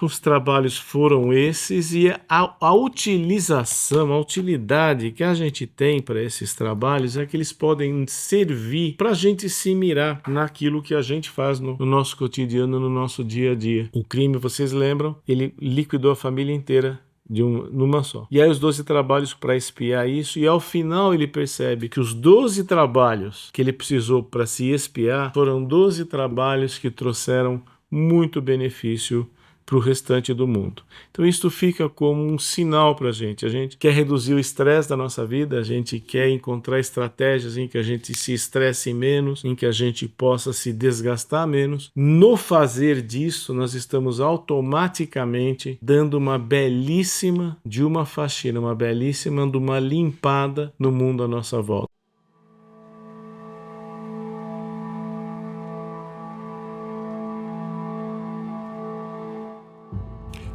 Os trabalhos foram esses e a utilização, a utilidade que a gente tem para esses trabalhos é que eles podem servir para a gente se mirar naquilo que a gente faz no nosso cotidiano, no nosso dia a dia. O crime, vocês lembram, ele liquidou a família inteira numa só. E aí os 12 trabalhos para espiar isso, e ao final ele percebe que os 12 trabalhos que ele precisou para se espiar foram 12 trabalhos que trouxeram muito benefício para o restante do mundo. Então isso fica como um sinal para a gente quer reduzir o estresse da nossa vida, a gente quer encontrar estratégias em que a gente se estresse menos, em que a gente possa se desgastar menos. No fazer disso, nós estamos automaticamente dando uma belíssima de uma faxina, uma belíssima de uma limpada no mundo à nossa volta.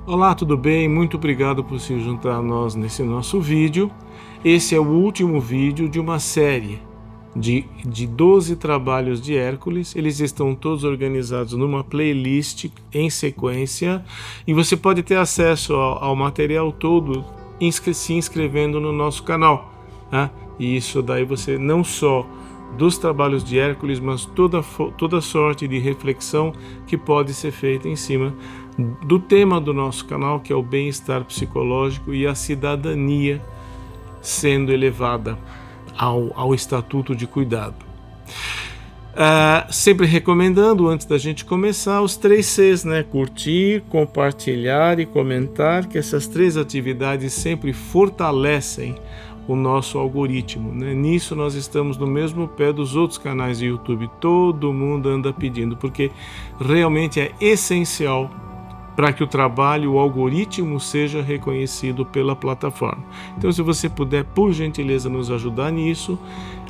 Olá, tudo bem? Muito obrigado por se juntar a nós nesse nosso vídeo. Esse é o último vídeo de uma série de 12 trabalhos de Hércules. Eles estão todos organizados numa playlist em sequência e você pode ter acesso ao material todo se inscrevendo no nosso canal. Tá? E isso daí você não só dos trabalhos de Hércules, mas toda sorte de reflexão que pode ser feita em cima do tema do nosso canal, que é o bem-estar psicológico e a cidadania sendo elevada ao estatuto de cuidado. Sempre recomendando, antes da gente começar, os 3 Cs, né? Curtir, compartilhar e comentar, que essas 3 atividades sempre fortalecem o nosso algoritmo, né? Nisso nós estamos no mesmo pé dos outros canais de YouTube. Todo mundo anda pedindo, porque realmente é essencial para que o trabalho, o algoritmo seja reconhecido pela plataforma. Então, se você puder, por gentileza, nos ajudar nisso,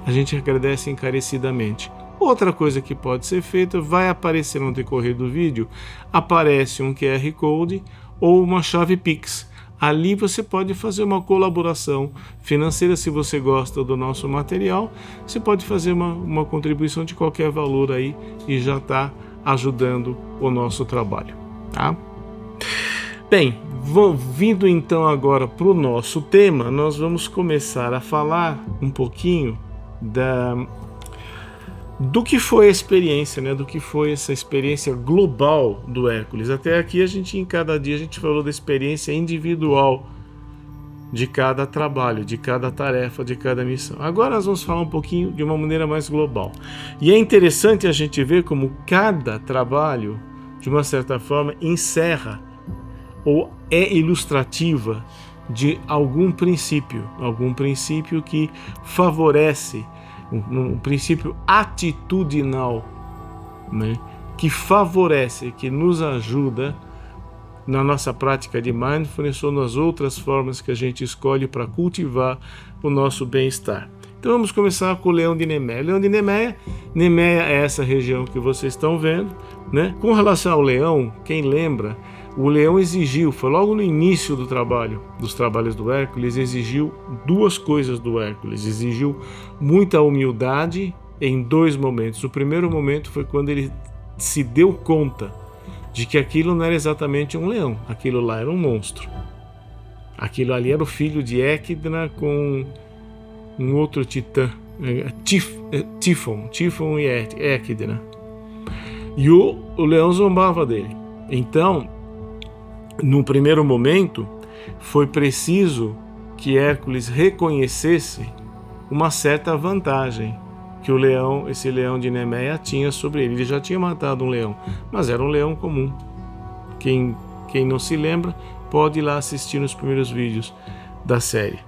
a gente agradece encarecidamente. Outra coisa que pode ser feita, vai aparecer no decorrer do vídeo, aparece um QR Code ou uma chave Pix. Ali você pode fazer uma colaboração financeira. Se você gosta do nosso material, você pode fazer uma contribuição de qualquer valor aí e já está ajudando o nosso trabalho, tá? Bem, vindo então agora para o nosso tema, nós vamos começar a falar um pouquinho do que foi a experiência, né? Do que foi essa experiência global do Hércules. Até aqui em cada dia a gente falou da experiência individual de cada trabalho, de cada tarefa, de cada missão. Agora nós vamos falar um pouquinho de uma maneira mais global. E é interessante a gente ver como cada trabalho, de uma certa forma, encerra ou é ilustrativa de algum princípio que favorece, um princípio atitudinal, né, que favorece, que nos ajuda na nossa prática de mindfulness ou nas outras formas que a gente escolhe para cultivar o nosso bem-estar. Então vamos começar com o Leão de Nemeia. Leão de Nemeia é essa região que vocês estão vendo, né? Com relação ao leão, quem lembra, o leão exigiu, foi logo no início dos trabalhos do Hércules, exigiu 2 coisas do Hércules. Exigiu muita humildade em 2 momentos. O primeiro momento foi quando ele se deu conta de que aquilo não era exatamente um leão, aquilo lá era um monstro. Aquilo ali era o filho de Equidna com um outro titã, Tífon e Equidna. E o leão zombava dele. Então, no primeiro momento, foi preciso que Hércules reconhecesse uma certa vantagem que esse leão de Nemeia tinha sobre ele. Ele já tinha matado um leão, mas era um leão comum. Quem não se lembra, pode ir lá assistir nos primeiros vídeos da série.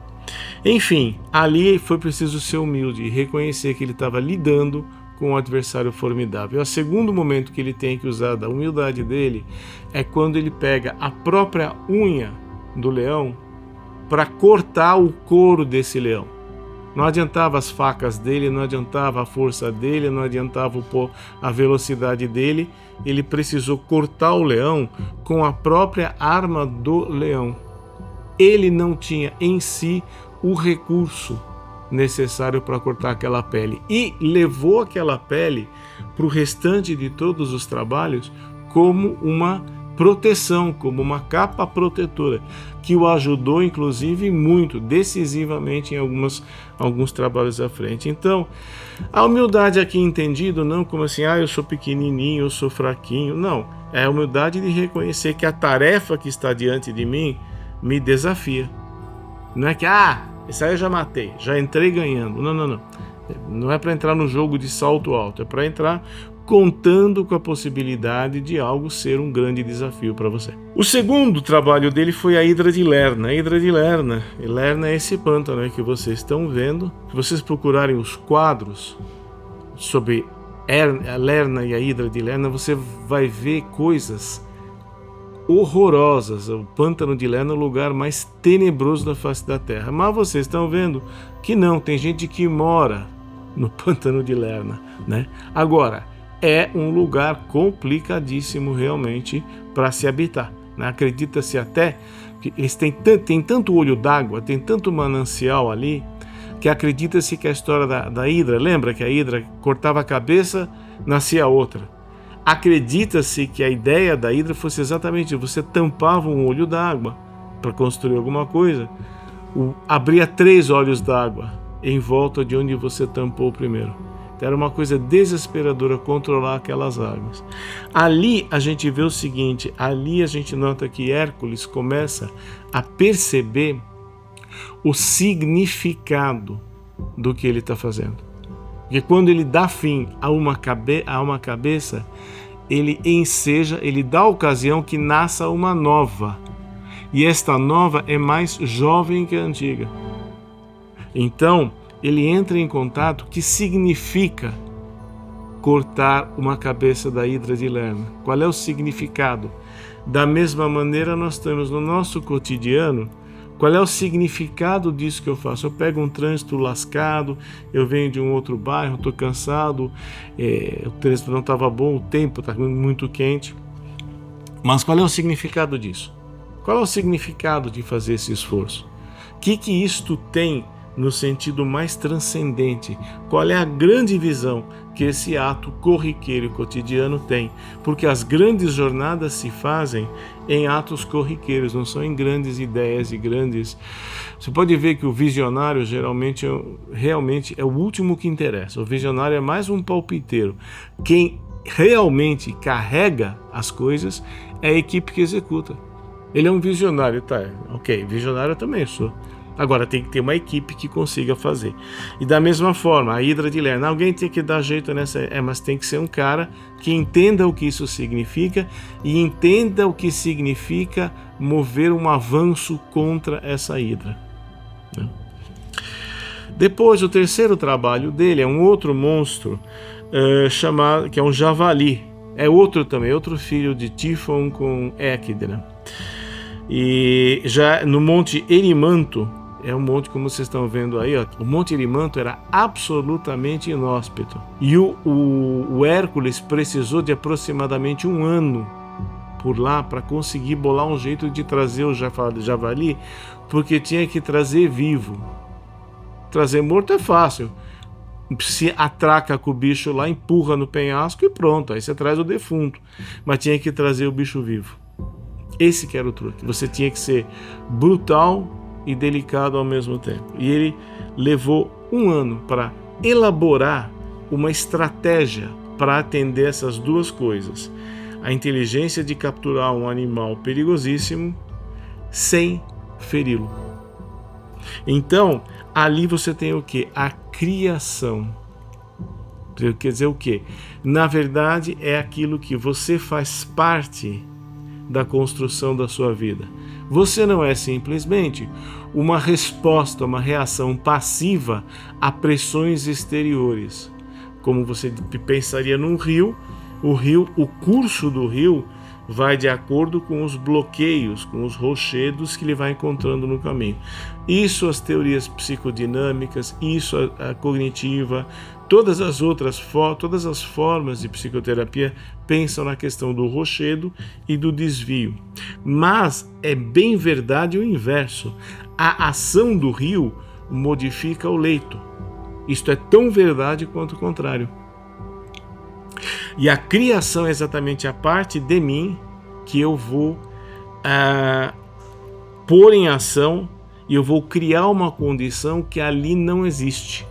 Enfim, ali foi preciso ser humilde e reconhecer que ele estava lidando com um adversário formidável. O segundo momento que ele tem que usar da humildade dele é quando ele pega a própria unha do leão para cortar o couro desse leão. Não adiantava as facas dele, não adiantava a força dele, não adiantava a velocidade dele. Ele precisou cortar o leão com a própria arma do leão. Ele não tinha em si o recurso necessário para cortar aquela pele e levou aquela pele para o restante de todos os trabalhos como uma proteção, como uma capa protetora, que o ajudou, inclusive, muito, decisivamente, em alguns trabalhos à frente. Então, a humildade aqui entendido não como assim, eu sou pequenininho, eu sou fraquinho, não. É a humildade de reconhecer que a tarefa que está diante de mim me desafia. Não é que, esse aí eu já matei, já entrei ganhando. Não, não, não. Não é para entrar no jogo de salto alto, é para entrar contando com a possibilidade de algo ser um grande desafio para você. O segundo trabalho dele foi a Hidra de Lerna. A Hidra de Lerna, Lerna é esse pântano que vocês estão vendo. Se vocês procurarem os quadros sobre a Lerna e a Hidra de Lerna, você vai ver coisas horrorosas. O pântano de Lerna é o lugar mais tenebroso da face da Terra. Mas vocês estão vendo que não, tem gente que mora no pântano de Lerna, né? Agora, é um lugar complicadíssimo realmente para se habitar, né? Acredita-se até que eles têm tanto olho d'água, tem tanto manancial ali, que acredita-se que a história da Hidra, lembra que a Hidra cortava a cabeça, nascia outra. Acredita-se que a ideia da Hidra fosse exatamente, você tampava um olho d'água para construir alguma coisa, abria 3 olhos d'água em volta de onde você tampou o primeiro. Então era uma coisa desesperadora controlar aquelas águas. Ali a gente vê o seguinte, ali a gente nota que Hércules começa a perceber o significado do que ele está fazendo. Porque quando ele dá fim a uma cabeça, ele enseja, ele dá a ocasião que nasça uma nova. E esta nova é mais jovem que a antiga. Então, ele entra em contato, que significa cortar uma cabeça da Hidra de Lerna. Qual é o significado? Da mesma maneira, nós temos no nosso cotidiano, qual é o significado disso que eu faço? Eu pego um trânsito lascado, eu venho de um outro bairro, estou cansado, o trânsito não estava bom, o tempo está muito quente. Mas qual é o significado disso? Qual é o significado de fazer esse esforço? O que isto tem no sentido mais transcendente? Qual é a grande visão que esse ato corriqueiro e cotidiano tem? Porque as grandes jornadas se fazem em atos corriqueiros, não são em grandes ideias e grandes... Você pode ver que o visionário realmente é o último que interessa. O visionário é mais um palpiteiro. Quem realmente carrega as coisas é a equipe que executa. Ele é um visionário, tá? Ok, visionário eu também sou. Agora tem que ter uma equipe que consiga fazer. E da mesma forma, a Hidra de Lerna, alguém tem que dar jeito nessa, mas tem que ser um cara que entenda o que isso significa e entenda o que significa mover um avanço contra essa Hidra. Depois, o terceiro trabalho dele é um outro monstro chamado, que é um javali. É outro também, outro filho de Tífon com Équidna. E já no Monte Erimanto, é um monte como vocês estão vendo aí, ó, o Monte Erimanto era absolutamente inóspito. E o Hércules precisou de aproximadamente 1 ano por lá para conseguir bolar um jeito de trazer o javali, porque tinha que trazer vivo. Trazer morto é fácil. Se atraca com o bicho lá, empurra no penhasco e pronto, aí você traz o defunto. Mas tinha que trazer o bicho vivo. Esse que era o truque. Você tinha que ser brutal e delicado ao mesmo tempo. E ele levou 1 ano para elaborar uma estratégia para atender essas duas coisas. A inteligência de capturar um animal perigosíssimo sem feri-lo. Então, ali você tem o quê? A criação. Quer dizer o quê? Na verdade, é aquilo que você faz parte da construção da sua vida. Você não é simplesmente uma resposta, uma reação passiva a pressões exteriores. Como você pensaria num rio, o curso do rio vai de acordo com os bloqueios, com os rochedos que ele vai encontrando no caminho. Isso as teorias psicodinâmicas, isso a cognitiva, todas as formas de psicoterapia pensam na questão do rochedo e do desvio. Mas é bem verdade o inverso. A ação do rio modifica o leito. Isto é tão verdade quanto o contrário. E a criação é exatamente a parte de mim que eu vou pôr em ação e eu vou criar uma condição que ali não existe.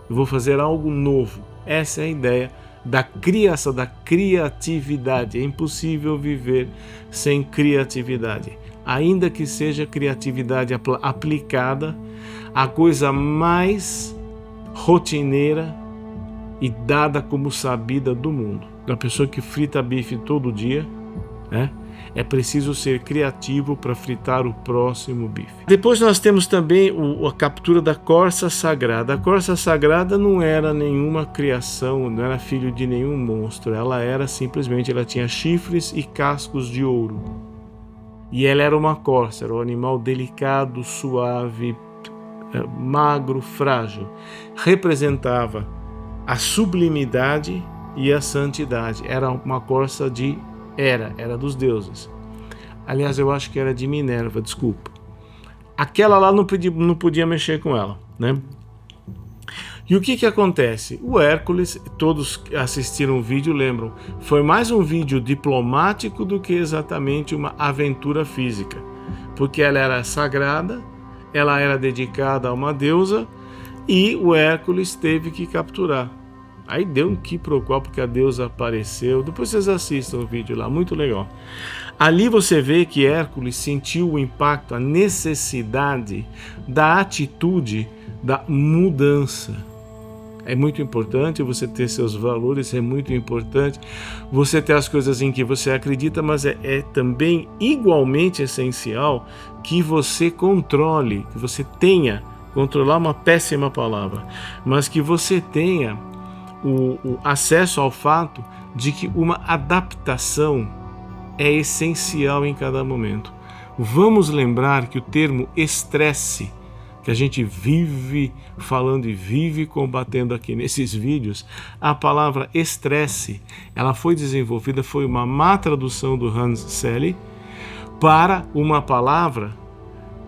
Eu vou fazer algo novo. Essa é a ideia da criação, da criatividade. É impossível viver sem criatividade. Ainda que seja criatividade aplicada à coisa mais rotineira e dada como sabida do mundo. Uma pessoa que frita bife todo dia, né? É preciso ser criativo para fritar o próximo bife. Depois nós temos também a captura da corça sagrada. A corça sagrada não era nenhuma criação, não era filho de nenhum monstro. Ela era simplesmente, ela tinha chifres e cascos de ouro. E ela era uma corça, era um animal delicado, suave, magro, frágil. Representava a sublimidade e a santidade. Era uma corça era dos deuses. Aliás, eu acho que era de Minerva, desculpa. Aquela lá não podia mexer com ela, né? E o que acontece? O Hércules, todos assistiram o vídeo, lembram, foi mais um vídeo diplomático do que exatamente uma aventura física. Porque ela era sagrada, ela era dedicada a uma deusa e o Hércules teve que capturar. Aí deu um quiprocó porque a deusa apareceu. Depois vocês assistam o vídeo lá, muito legal. Ali você vê que Hércules sentiu o impacto, a necessidade da atitude da mudança. É muito importante você ter seus valores, é muito importante você ter as coisas em que você acredita, mas é também igualmente essencial que você controle, que você tenha, controlar é uma péssima palavra, mas que você tenha o acesso ao fato de que uma adaptação é essencial em cada momento. Vamos lembrar que o termo estresse, que a gente vive falando e vive combatendo aqui nesses vídeos, a palavra estresse, ela foi desenvolvida, foi uma má tradução do Hans Selye para uma palavra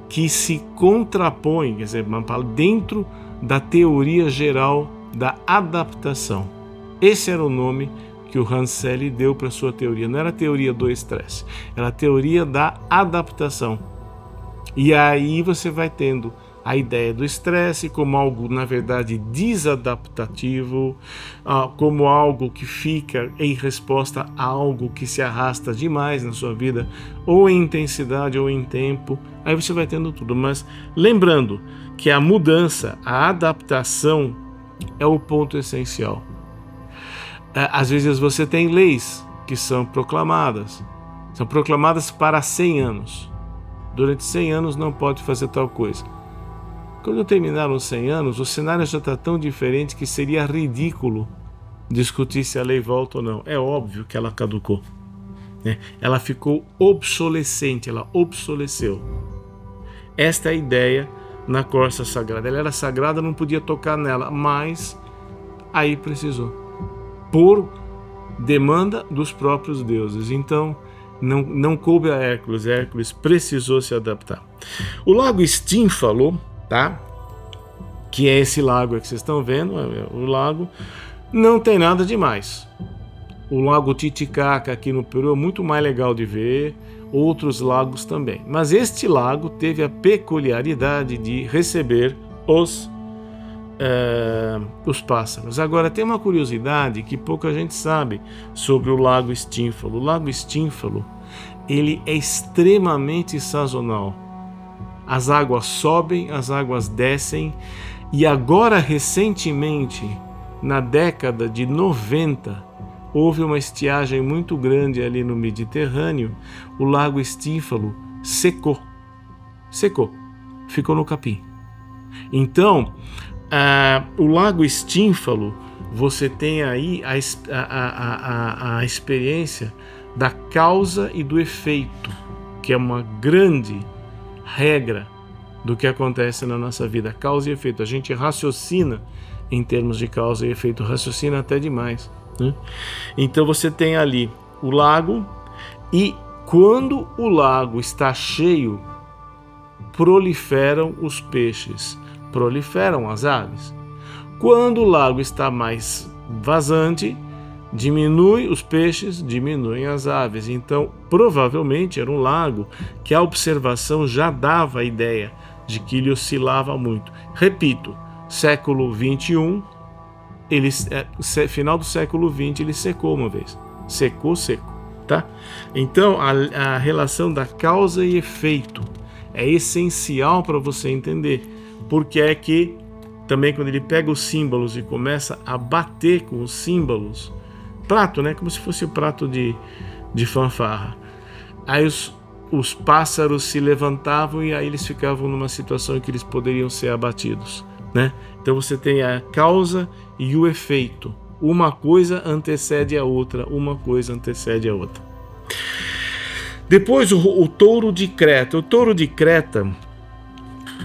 que se contrapõe, quer dizer, uma palavra dentro da teoria geral da adaptação. Esse era o nome que o Hans Selye deu para sua teoria. Não era a teoria do estresse, era a teoria da adaptação. E aí você vai tendo a ideia do estresse como algo, na verdade, desadaptativo, como algo que fica em resposta a algo que se arrasta demais na sua vida, ou em intensidade ou em tempo. Aí você vai tendo tudo. Mas lembrando que a mudança, a adaptação é o ponto essencial. Às vezes você tem leis que são proclamadas para 100 anos. Durante 100 anos não pode fazer tal coisa. Quando terminaram os 100 anos, o cenário já está tão diferente que seria ridículo discutir se a lei volta ou não. É óbvio que ela caducou, né? Ela ficou obsolescente, ela obsoleceu. Esta é a ideia na corça sagrada. Ela era sagrada, não podia tocar nela, mas aí precisou, por demanda dos próprios deuses. Então não coube a Hércules. Hércules precisou se adaptar. O lago Stínfalo, tá? Que é esse lago que vocês estão vendo, o lago não tem nada demais. O lago Titicaca aqui no Peru é muito mais legal de ver, outros lagos também. Mas este lago teve a peculiaridade de receber os pássaros. Agora, tem uma curiosidade que pouca gente sabe sobre o lago Stínfalo. O lago Stínfalo, ele é extremamente sazonal. As águas sobem, as águas descem, e agora, recentemente, na década de 90, houve uma estiagem muito grande ali no Mediterrâneo. O lago Stínfalo secou, ficou no capim. Então, o lago Stínfalo, você tem aí a experiência da causa e do efeito, que é uma grande regra do que acontece na nossa vida. Causa e efeito. A gente raciocina em termos de causa e efeito, raciocina até demais, né? Então você tem ali o lago, e quando o lago está cheio, proliferam os peixes, proliferam as aves. Quando o lago está mais vazante, Diminui os peixes, diminuem as aves. Então, provavelmente era um lago que a observação já dava a ideia de que ele oscilava muito. Repito, século XXI, final do século XX, ele secou uma vez. Secou, tá? Então, a relação da causa e efeito é essencial para você entender. Porque é que, também quando ele pega os símbolos e começa a bater com os símbolos, prato, né? Como se fosse o prato de fanfarra. Aí os pássaros se levantavam e aí eles ficavam numa situação em que eles poderiam ser abatidos, né? Então você tem a causa e o efeito. Uma coisa antecede a outra, uma coisa antecede a outra. Depois o touro de Creta. O touro de Creta,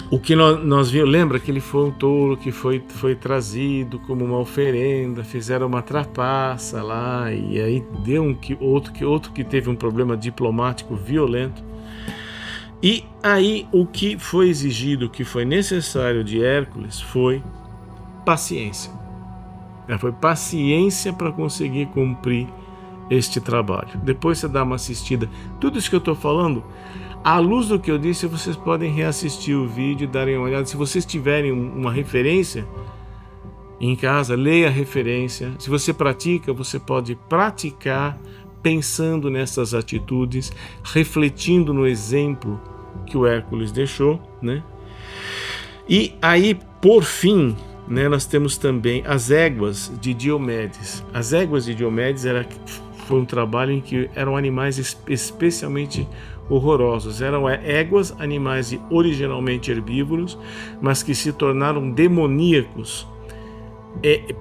o que nós vimos, lembra que ele foi um touro que foi trazido como uma oferenda, fizeram uma trapaça lá, e aí deu outro que teve um problema diplomático violento. E aí o que foi exigido, o que foi necessário de Hércules foi paciência. Foi paciência para conseguir cumprir este trabalho. Depois você dá uma assistida. Tudo isso que eu estou falando, à luz do que eu disse, vocês podem reassistir o vídeo e darem uma olhada. Se vocês tiverem uma referência em casa, leia a referência. Se você pratica, você pode praticar pensando nessas atitudes, refletindo no exemplo que o Hércules deixou, né? E aí, por fim, né, nós temos também as éguas de Diomedes. As éguas de Diomedes foi um trabalho em que eram animais especialmente horrorosos. Eram éguas, animais originalmente herbívoros, mas que se tornaram demoníacos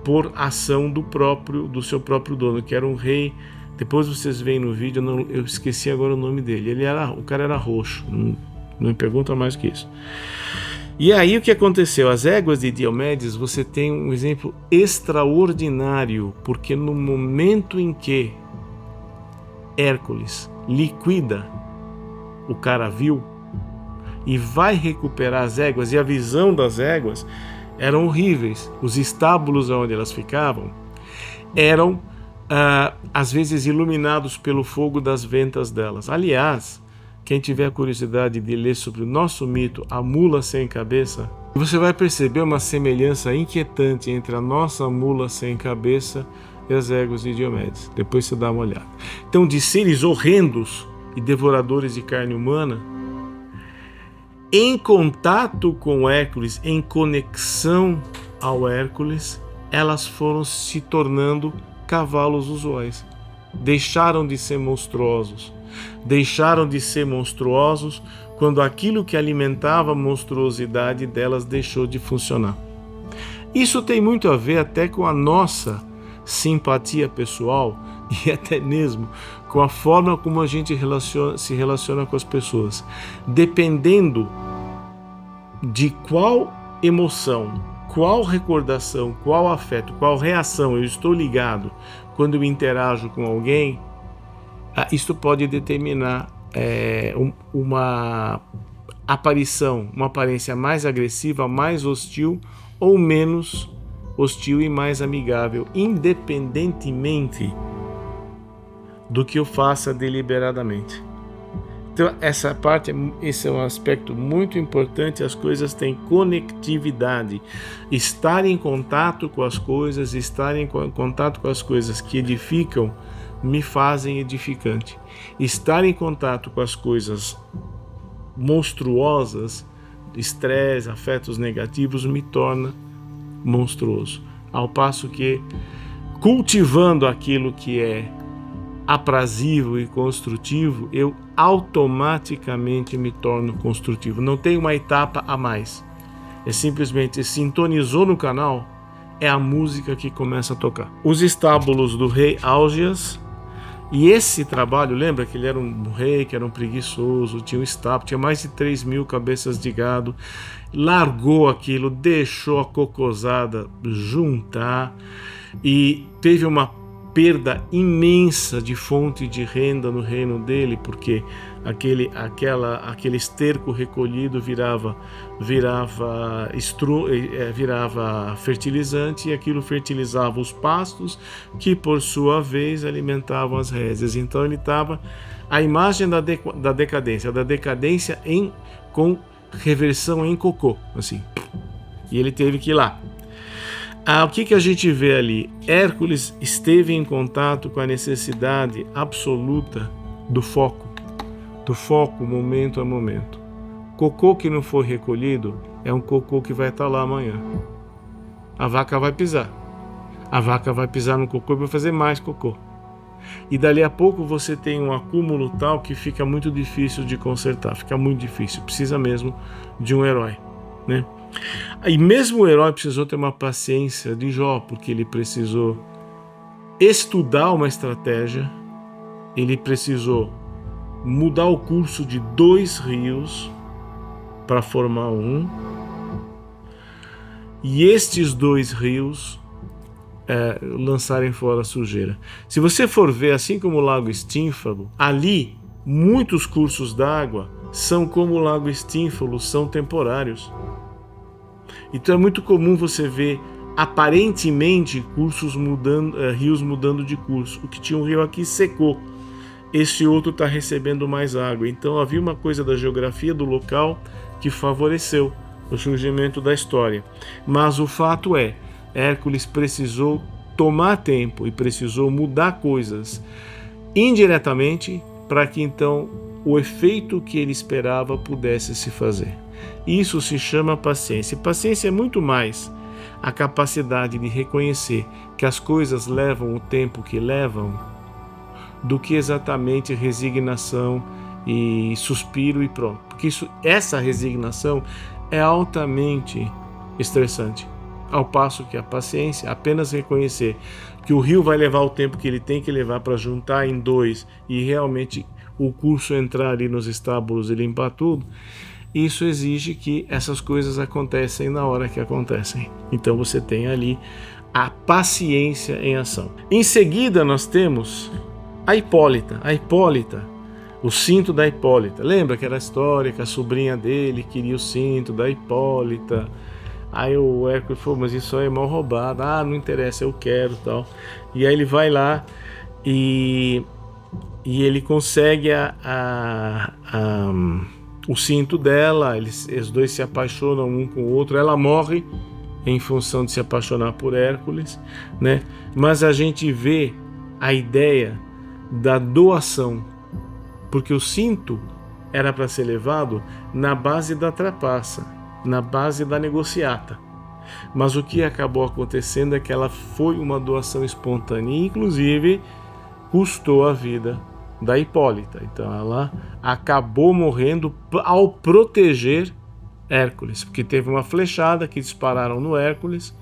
por ação do seu próprio dono, que era um rei. Depois vocês veem no vídeo, eu esqueci agora o nome dele. O cara era roxo, não me pergunta mais que isso. E aí o que aconteceu? As éguas de Diomedes, você tem um exemplo extraordinário, porque no momento em que Hércules liquida o cara vil e vai recuperar as éguas, e a visão das éguas eram horríveis. Os estábulos onde elas ficavam eram às vezes iluminados pelo fogo das ventas delas. Aliás, quem tiver curiosidade de ler sobre o nosso mito, a mula sem cabeça, você vai perceber uma semelhança inquietante entre a nossa mula sem cabeça e as éguas de Diomedes. Depois você dá uma olhada. Então, de seres horrendos e devoradores de carne humana, em contato com Hércules, em conexão ao Hércules, elas foram se tornando cavalos usuais. Deixaram de ser monstruosos. Deixaram de ser monstruosos quando aquilo que alimentava a monstruosidade delas deixou de funcionar. Isso tem muito a ver até com a nossa simpatia pessoal e até mesmo com a forma como a gente se relaciona com as pessoas. Dependendo de qual emoção, qual recordação, qual afeto, qual reação eu estou ligado quando eu interajo com alguém, isso pode determinar uma aparição, uma aparência mais agressiva, mais hostil ou menos hostil e mais amigável, independentemente do que eu faça deliberadamente. Então, esse é um aspecto muito importante. As coisas têm conectividade. Estar em contato com as coisas, estar em contato com as coisas que edificam, me fazem edificante. Estar em contato com as coisas monstruosas, estresse, afetos negativos, me torna monstruoso. Ao passo que, cultivando aquilo que é aprazível e construtivo, eu automaticamente me torno construtivo. Não tem uma etapa a mais. É simplesmente sintonizou no canal, é a música que começa a tocar. Os estábulos do rei Augeas. E esse trabalho, lembra que ele era um rei, que era um preguiçoso, tinha um estábulo, tinha mais de 3.000 cabeças de gado, largou aquilo, deixou a cocosada juntar e teve uma perda imensa de fonte de renda no reino dele, porque aquele esterco recolhido virava fertilizante, e aquilo fertilizava os pastos, que por sua vez alimentavam as reses. Então ele estava a imagem da decadência com reversão em cocô, assim. E ele teve que ir lá. O que a gente vê ali? Hércules esteve em contato com a necessidade absoluta do foco momento a momento. Cocô que não foi recolhido é um cocô que vai estar lá amanhã. A vaca vai pisar. A vaca vai pisar no cocô e vai fazer mais cocô. E dali a pouco você tem um acúmulo tal que fica muito difícil de consertar, fica muito difícil, precisa mesmo de um herói, né? E mesmo o herói precisou ter uma paciência de Jó, porque ele precisou estudar uma estratégia, ele precisou mudar o curso de 2 rios para formar um, e estes 2 rios lançarem fora a sujeira. Se você for ver, assim como o Lago Estínfalo, ali muitos cursos d'água são como o Lago Estínfalo, são temporários. Então é muito comum você ver aparentemente rios mudando de curso. O que tinha um rio aqui secou, esse outro está recebendo mais água. Então havia uma coisa da geografia do local que favoreceu o surgimento da história. Mas o fato é, Hércules precisou tomar tempo e precisou mudar coisas indiretamente para que então o efeito que ele esperava pudesse se fazer. Isso se chama paciência. E paciência é muito mais a capacidade de reconhecer que as coisas levam o tempo que levam do que exatamente resignação e suspiro e pronto. Porque essa resignação é altamente estressante. Ao passo que a paciência, apenas reconhecer que o rio vai levar o tempo que ele tem que levar para juntar em 2 e realmente o curso entrar ali nos estábulos e limpar tudo, isso exige que essas coisas acontecem na hora que acontecem. Então você tem ali a paciência em ação. Em seguida nós temos a Hipólita. A Hipólita, o cinto da Hipólita. Lembra que era a história que a sobrinha dele queria o cinto da Hipólita? Aí o Hércules falou, mas isso aí é mal roubado. Não interessa, eu quero, tal. E aí ele vai lá e ele consegue o cinto dela, os dois se apaixonam um com o outro, ela morre em função de se apaixonar por Hércules, né? Mas a gente vê a ideia da doação, porque o cinto era para ser levado na base da trapaça, na base da negociata. Mas o que acabou acontecendo é que ela foi uma doação espontânea e inclusive custou a vida da Hipólita. Então ela acabou morrendo ao proteger Hércules, porque teve uma flechada que dispararam no Hércules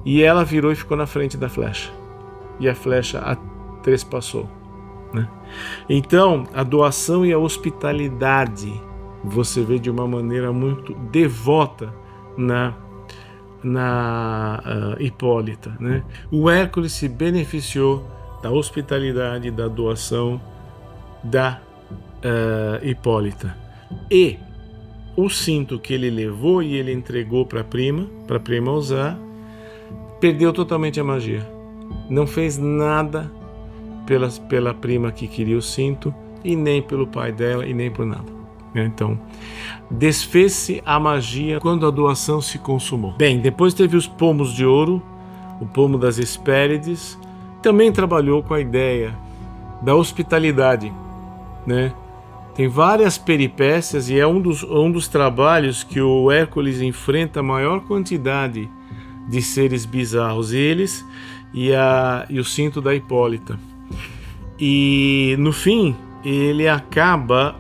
e ela virou e ficou na frente da flecha. E a flecha a trespassou, né? Então a doação e a hospitalidade você vê de uma maneira muito devota na Hipólita, né? O Hércules se beneficiou da hospitalidade, da doação da Hipólita. E o cinto que ele levou e ele entregou para a prima usar, perdeu totalmente a magia. Não fez nada pela prima que queria o cinto, e nem pelo pai dela, e nem por nada. Então, desfez-se a magia quando a doação se consumou. Bem, depois teve os pomos de ouro, o pomo das Hespérides, também trabalhou com a ideia da hospitalidade, né? Tem várias peripécias e é um dos trabalhos que o Hércules enfrenta a maior quantidade de seres bizarros, eles e o cinto da Hipólita. E no fim ele acaba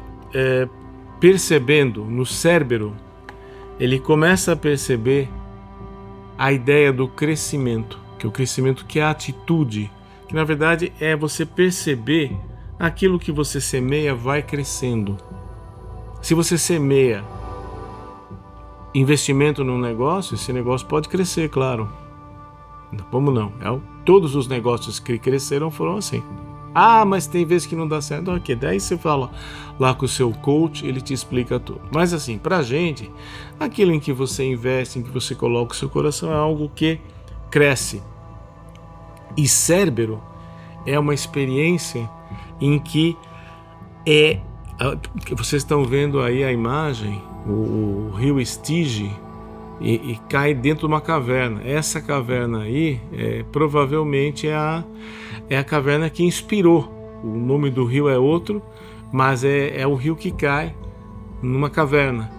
percebendo no Cérbero, ele começa a perceber a ideia do crescimento, que é o crescimento que é a atitude, que na verdade é você perceber aquilo que você semeia vai crescendo. Se você semeia investimento num negócio, esse negócio pode crescer, claro. Vamos não. Todos os negócios que cresceram foram assim. Ah, mas tem vezes que não dá certo. Ok, daí você fala lá com o seu coach, ele te explica tudo. Mas assim, pra gente, aquilo em que você investe, em que você coloca o seu coração é algo que cresce. E Cérbero é uma experiência em que vocês estão vendo aí a imagem, o rio Estige, e cai dentro de uma caverna. Essa caverna aí provavelmente é a caverna que inspirou. O nome do rio é outro, mas é o rio que cai numa caverna.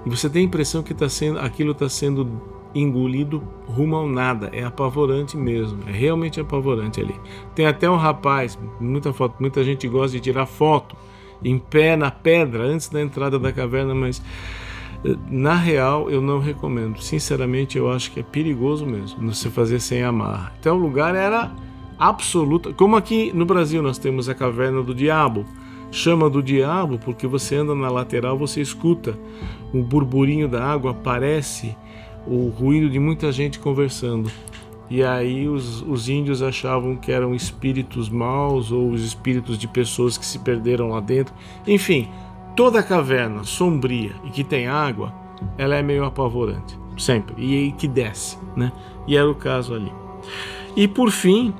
E você tem a impressão que aquilo está sendo engolido rumo ao nada. É apavorante mesmo, é realmente apavorante ali. Tem até um rapaz, muita gente gosta de tirar foto em pé na pedra antes da entrada da caverna, mas na real eu não recomendo. Sinceramente, eu acho que é perigoso mesmo você fazer sem amarra. Então o lugar era absoluto, como aqui no Brasil nós temos a caverna do diabo. Chama do diabo porque você anda na lateral, você escuta o burburinho da água, aparece o ruído de muita gente conversando. E aí os índios achavam que eram espíritos maus ou os espíritos de pessoas que se perderam lá dentro. Enfim, toda caverna sombria e que tem água, ela é meio apavorante, sempre, e que desce, né? E era o caso ali. E por fim,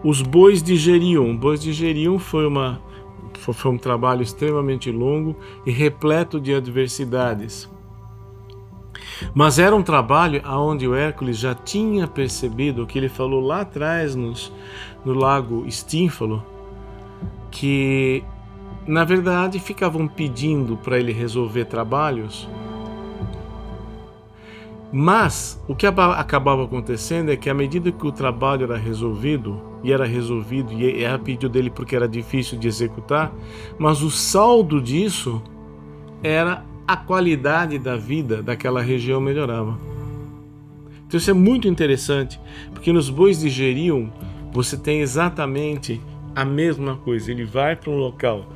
os bois de Gerion. Bois de Gerion foi um trabalho extremamente longo e repleto de adversidades. Mas era um trabalho onde o Hércules já tinha percebido o que ele falou lá atrás no lago Stínfalo, que na verdade ficavam pedindo para ele resolver trabalhos, mas o que acabava acontecendo é que à medida que o trabalho era resolvido, e era a pedido dele porque era difícil de executar, mas o saldo disso era a qualidade da vida daquela região melhorava. Então isso é muito interessante, porque nos bois de Gerion você tem exatamente a mesma coisa. Ele vai para um local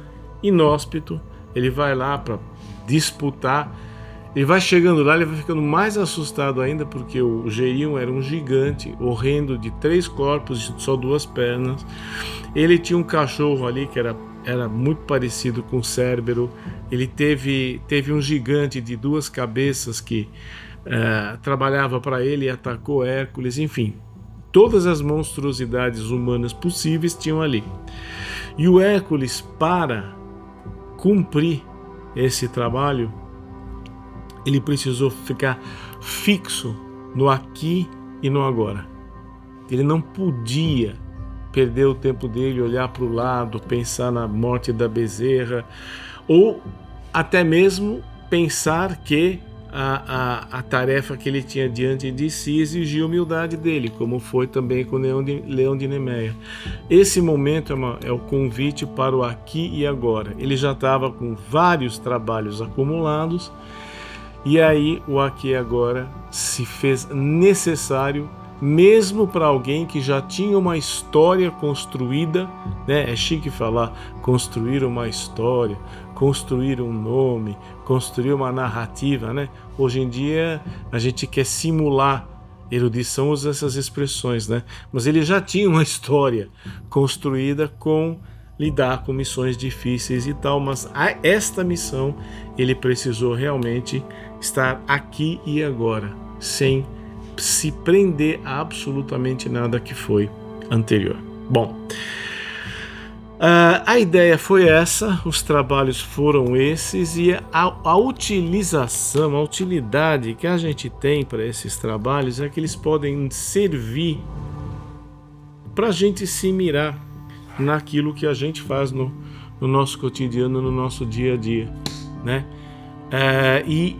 inóspito, ele vai lá para disputar, ele vai chegando lá, ele vai ficando mais assustado ainda, porque o Gerion era um gigante, horrendo, de 3 corpos e só 2 pernas. Ele tinha um cachorro ali que era muito parecido com Cérbero. Ele teve um gigante de 2 cabeças que trabalhava para ele e atacou Hércules. Enfim, todas as monstruosidades humanas possíveis tinham ali. E o Hércules, para cumprir esse trabalho, ele precisou ficar fixo no aqui e no agora. Ele não podia perder o tempo dele, olhar para o lado, pensar na morte da bezerra, ou até mesmo pensar que a tarefa que ele tinha diante de si exigia humildade dele, como foi também com Leão de Nemeia. Esse momento é o convite para o aqui e agora. Ele já estava com vários trabalhos acumulados, e aí o aqui e agora se fez necessário, mesmo para alguém que já tinha uma história construída, né? É chique falar construir uma história, construir um nome, construir uma narrativa, né? Hoje em dia a gente quer simular erudição, usa essas expressões, né? Mas ele já tinha uma história construída com lidar com missões difíceis e tal, mas esta missão ele precisou realmente estar aqui e agora, sem se prender a absolutamente nada que foi anterior. Bom, a ideia foi essa, os trabalhos foram esses, e a utilização, a utilidade que a gente tem para esses trabalhos é que eles podem servir para a gente se mirar naquilo que a gente faz no nosso cotidiano, no nosso dia a dia, né? E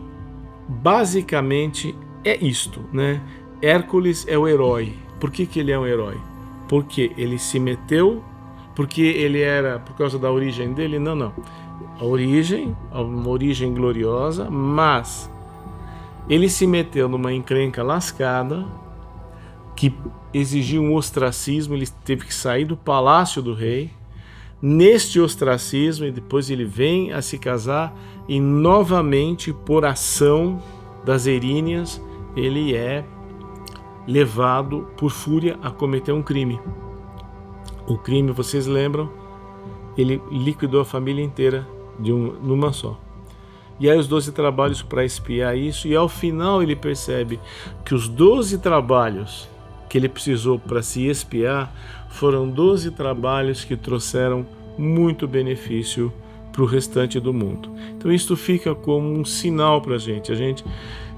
basicamente é isto, né? Hércules é o herói. Por que ele é um herói? Porque ele se meteu, porque ele era, por causa da origem dele? Não. Uma origem gloriosa, mas ele se meteu numa encrenca lascada que exigia um ostracismo. Ele teve que sair do palácio do rei. Neste ostracismo, e depois ele vem a se casar, e novamente, por ação das Eríneas, ele é levado por fúria a cometer um crime. O crime, vocês lembram, ele liquidou a família inteira numa só. E aí os 12 trabalhos para espiar isso, e ao final ele percebe que os 12 trabalhos que ele precisou para se espiar foram 12 trabalhos que trouxeram muito benefício para o restante do mundo. Então isso fica como um sinal para a gente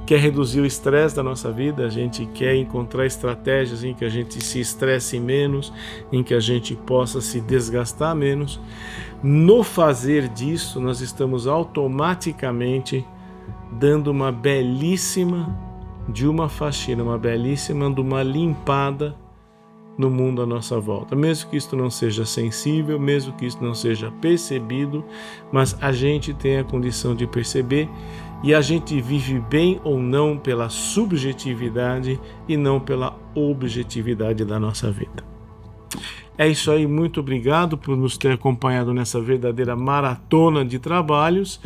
quer reduzir o estresse da nossa vida, a gente quer encontrar estratégias em que a gente se estresse menos, em que a gente possa se desgastar menos. No fazer disso, nós estamos automaticamente dando uma belíssima de uma faxina, uma belíssima de uma limpada no mundo à nossa volta. Mesmo que isso não seja sensível, mesmo que isso não seja percebido, mas a gente tem a condição de perceber. E a gente vive bem ou não pela subjetividade e não pela objetividade da nossa vida. É isso aí, muito obrigado por nos ter acompanhado nessa verdadeira maratona de trabalhos.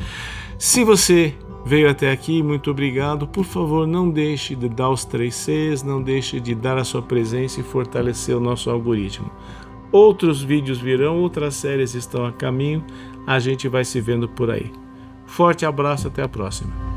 Se você veio até aqui, muito obrigado. Por favor, não deixe de dar os 3 Cs, não deixe de dar a sua presença e fortalecer o nosso algoritmo. Outros vídeos virão, outras séries estão a caminho, a gente vai se vendo por aí. Forte abraço, até a próxima.